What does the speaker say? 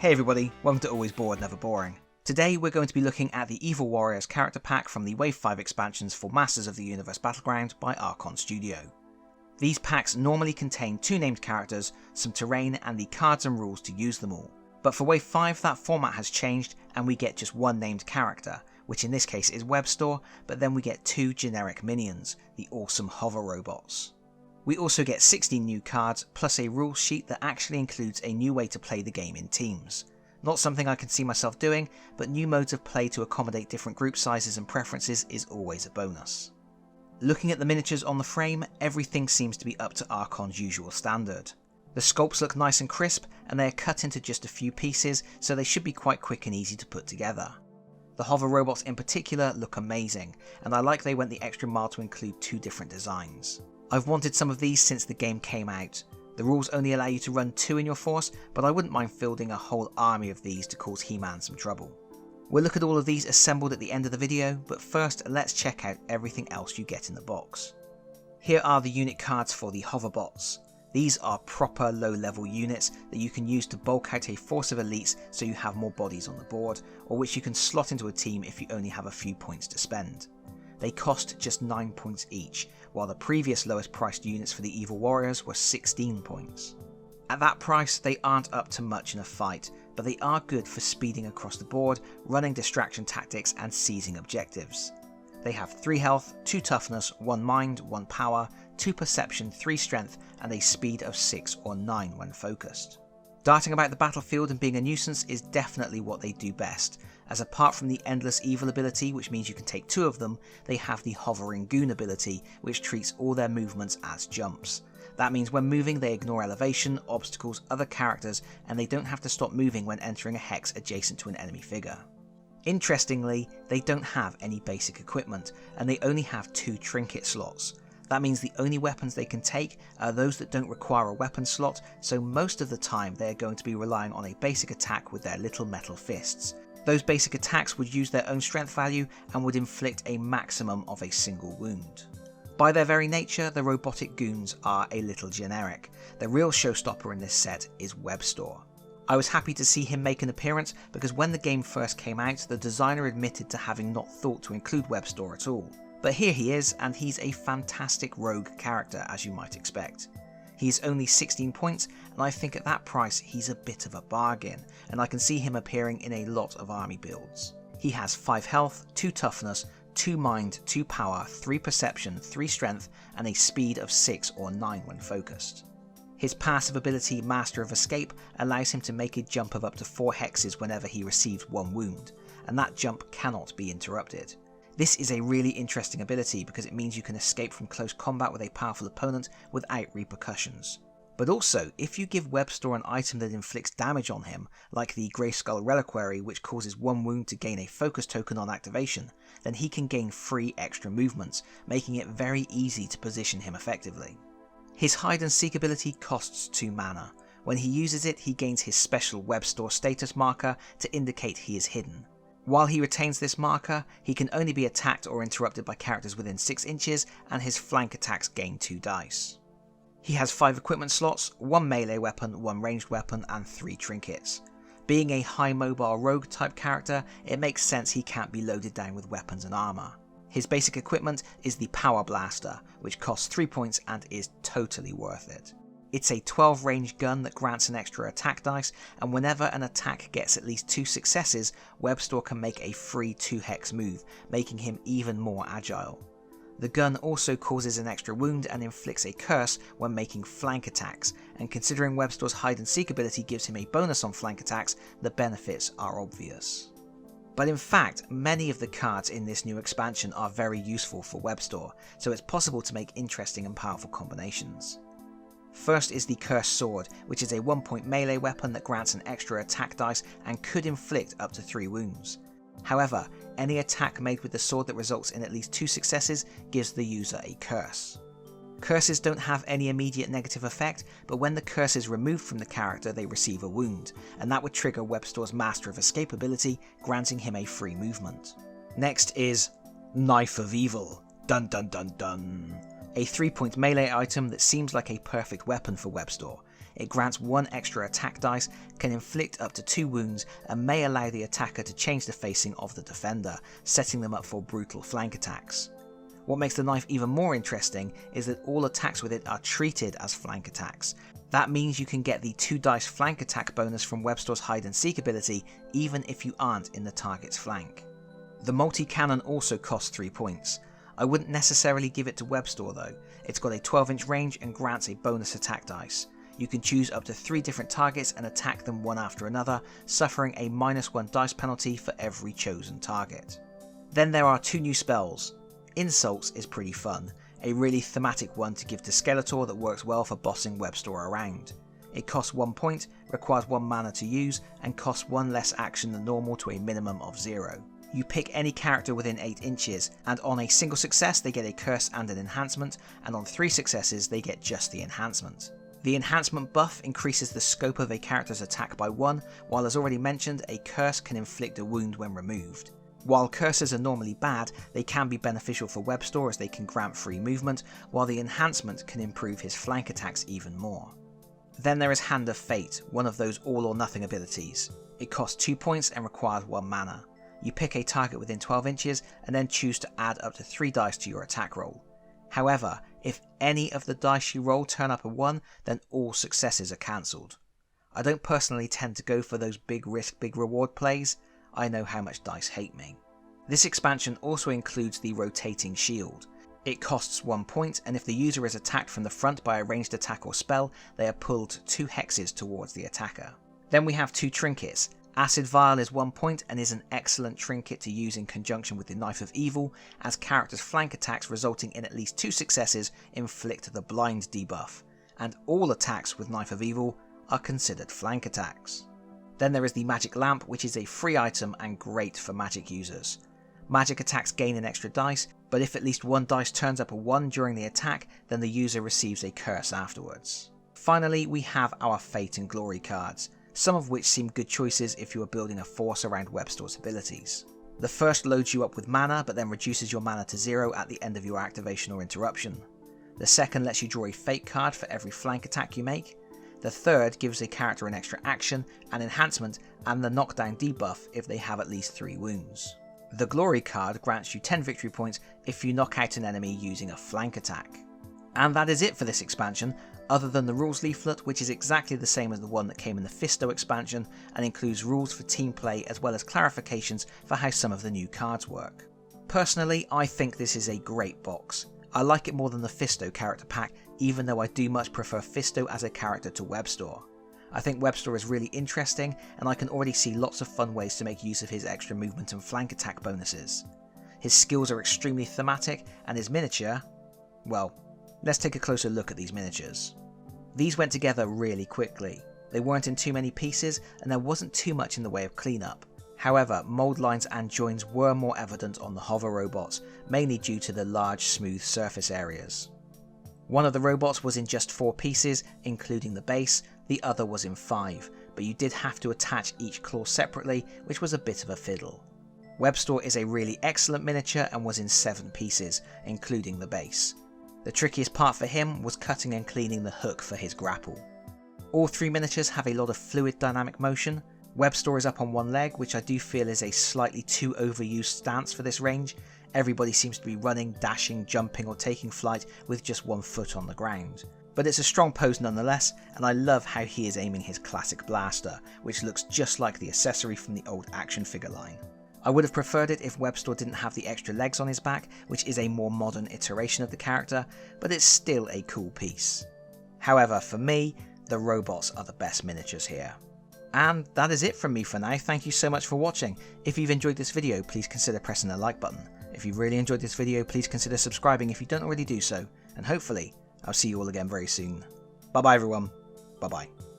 Hey everybody, welcome to Always Bored Never Boring. Today we're going to be looking at the Evil Warriors character pack from the Wave 5 expansions for Masters of the Universe Battleground by Archon Studio. These packs normally contain 2 named characters, some terrain and the cards and rules to use them all. But for Wave 5 that format has changed and we get just 1 named character, which in this case is Webstor, but then we get 2 generic minions, the awesome hover robots. We also get 16 new cards, plus a rule sheet that actually includes a new way to play the game in teams. Not something I can see myself doing, but new modes of play to accommodate different group sizes and preferences is always a bonus. Looking at the miniatures on the frame, everything seems to be up to Archon's usual standard. The sculpts look nice and crisp, and they are cut into just a few pieces, so they should be quite quick and easy to put together. The hover robots in particular look amazing, and I like they went the extra mile to include 2 different designs. I've wanted some of these since the game came out. The rules only allow you to run 2 in your force, but I wouldn't mind fielding a whole army of these to cause He-Man some trouble. We'll look at all of these assembled at the end of the video, but first let's check out everything else you get in the box. Here are the unit cards for the hoverbots. These are proper low-level units that you can use to bulk out a force of elites so you have more bodies on the board, or which you can slot into a team if you only have a few points to spend. They cost just 9 points each, while the previous lowest priced units for the Evil Warriors were 16 points. At that price they aren't up to much in a fight, but they are good for speeding across the board, running distraction tactics and seizing objectives. They have 3 health, 2 toughness, 1 mind, 1 power, 2 perception, 3 strength and a speed of 6 or 9 when focused. Darting about the battlefield and being a nuisance is definitely what they do best, as apart from the Endless Evil ability, which means you can take 2 of them, they have the Hovering Goon ability, which treats all their movements as jumps. That means when moving they ignore elevation, obstacles, other characters, and they don't have to stop moving when entering a hex adjacent to an enemy figure. Interestingly, they don't have any basic equipment, and they only have 2 trinket slots. That means the only weapons they can take are those that don't require a weapon slot, so most of the time they are going to be relying on a basic attack with their little metal fists. Those basic attacks would use their own strength value and would inflict a maximum of a single wound. By their very nature, the robotic goons are a little generic. The real showstopper in this set is Webstor. I was happy to see him make an appearance because when the game first came out, the designer admitted to having not thought to include Webstor at all. But here he is, and he's a fantastic rogue character as you might expect. He's only 16 points, and I think at that price he's a bit of a bargain, and I can see him appearing in a lot of army builds. He has 5 health, 2 toughness, 2 mind, 2 power, 3 perception, 3 strength, and a speed of 6 or 9 when focused. His passive ability Master of Escape allows him to make a jump of up to 4 hexes whenever he receives 1 wound, and that jump cannot be interrupted. This is a really interesting ability because it means you can escape from close combat with a powerful opponent without repercussions. But also, if you give Webstor an item that inflicts damage on him, like the Grey Skull Reliquary which causes 1 wound to gain a focus token on activation, then he can gain free extra movements, making it very easy to position him effectively. His hide and seek ability costs 2 mana. When he uses it, he gains his special Webstor status marker to indicate he is hidden. While he retains this marker, he can only be attacked or interrupted by characters within 6 inches, and his flank attacks gain 2 dice. He has 5 equipment slots, 1 melee weapon, 1 ranged weapon, and 3 trinkets. Being a high mobile rogue type character, it makes sense he can't be loaded down with weapons and armour. His basic equipment is the Power Blaster, which costs 3 points and is totally worth it. It's a 12 range gun that grants an extra attack dice, and whenever an attack gets at least 2 successes, Webstor can make a free 2 hex move, making him even more agile. The gun also causes an extra wound and inflicts a curse when making flank attacks, and considering Webstor's hide and seek ability gives him a bonus on flank attacks, the benefits are obvious. But in fact, many of the cards in this new expansion are very useful for Webstor, so it's possible to make interesting and powerful combinations. First is the Cursed Sword, which is a 1-point melee weapon that grants an extra attack dice and could inflict up to 3 wounds. However, any attack made with the sword that results in at least 2 successes gives the user a curse. Curses don't have any immediate negative effect, but when the curse is removed from the character they receive a wound, and that would trigger Webstor's Master of Escape ability, granting him a free movement. Next is Knife of Evil. Dun dun dun dun. A 3-point melee item that seems like a perfect weapon for Webstor. It grants 1 extra attack dice, can inflict up to 2 wounds, and may allow the attacker to change the facing of the defender, setting them up for brutal flank attacks. What makes the knife even more interesting is that all attacks with it are treated as flank attacks. That means you can get the 2 dice flank attack bonus from Webstor's hide and seek ability even if you aren't in the target's flank. The multi-cannon also costs 3 points. I wouldn't necessarily give it to Webstor though. It's got a 12-inch range and grants a bonus attack dice. You can choose up to 3 different targets and attack them one after another, suffering a -1 dice penalty for every chosen target. Then there are 2 new spells. Insults is pretty fun, a really thematic one to give to Skeletor that works well for bossing Webstor around. It costs 1 point, requires 1 mana to use, and costs 1 less action than normal to a minimum of 0. You pick any character within 8 inches, and on a single success they get a curse and an enhancement, and on 3 successes they get just the enhancement. The enhancement buff increases the scope of a character's attack by 1, while as already mentioned, a curse can inflict a wound when removed. While curses are normally bad, they can be beneficial for Webstor as they can grant free movement, while the enhancement can improve his flank attacks even more. Then there is Hand of Fate, one of those all or nothing abilities. It costs 2 points and requires 1 mana. You pick a target within 12 inches and then choose to add up to 3 dice to your attack roll. However, if any of the dice you roll turn up a 1, then all successes are cancelled. I don't personally tend to go for those big risk, big reward plays. I know how much dice hate me. This expansion also includes the rotating shield. It costs 1 point, and if the user is attacked from the front by a ranged attack or spell, they are pulled 2 hexes towards the attacker. Then we have 2 trinkets. Acid Vial is 1 point and is an excellent trinket to use in conjunction with the Knife of Evil, as characters' flank attacks resulting in at least 2 successes inflict the blind debuff, and all attacks with Knife of Evil are considered flank attacks. Then there is the Magic Lamp, which is a free item and great for magic users. Magic attacks gain an extra dice, but if at least 1 dice turns up a 1 during the attack, then the user receives a curse afterwards. Finally, we have our Fate and Glory cards, some of which seem good choices if you are building a force around Webstor's abilities. The first loads you up with mana, but then reduces your mana to 0 at the end of your activation or interruption. The second lets you draw a Fate card for every flank attack you make. The third gives a character an extra action, an enhancement, and the knockdown debuff if they have at least 3 wounds. The Glory card grants you 10 victory points if you knock out an enemy using a flank attack. And that is it for this expansion, other than the rules leaflet, which is exactly the same as the one that came in the Fisto expansion and includes rules for team play as well as clarifications for how some of the new cards work. Personally, I think this is a great box. I like it more than the Fisto character pack, even though I do much prefer Fisto as a character to Webstor. I think Webstor is really interesting, and I can already see lots of fun ways to make use of his extra movement and flank attack bonuses. His skills are extremely thematic, and his miniature, well, let's take a closer look at these miniatures. These went together really quickly. They weren't in too many pieces, and there wasn't too much in the way of cleanup. However, mould lines and joins were more evident on the hover robots, mainly due to the large smooth surface areas. One of the robots was in just 4 pieces, including the base, the other was in 5, but you did have to attach each claw separately, which was a bit of a fiddle. Webstor is a really excellent miniature and was in 7 pieces, including the base. The trickiest part for him was cutting and cleaning the hook for his grapple. All 3 miniatures have a lot of fluid dynamic motion. Webstor is up on 1 leg, which I do feel is a slightly too overused stance for this range. Everybody seems to be running, dashing, jumping or taking flight with just 1 foot on the ground. But it's a strong pose nonetheless, and I love how he is aiming his classic blaster, which looks just like the accessory from the old action figure line. I would have preferred it if Webstor didn't have the extra legs on his back, which is a more modern iteration of the character, but it's still a cool piece. However, for me, the robots are the best miniatures here. And that is it from me for now. Thank you so much for watching. If you've enjoyed this video, please consider pressing the like button. If you really enjoyed this video, please consider subscribing if you don't already do so, and hopefully I'll see you all again very soon. Bye bye everyone, bye bye.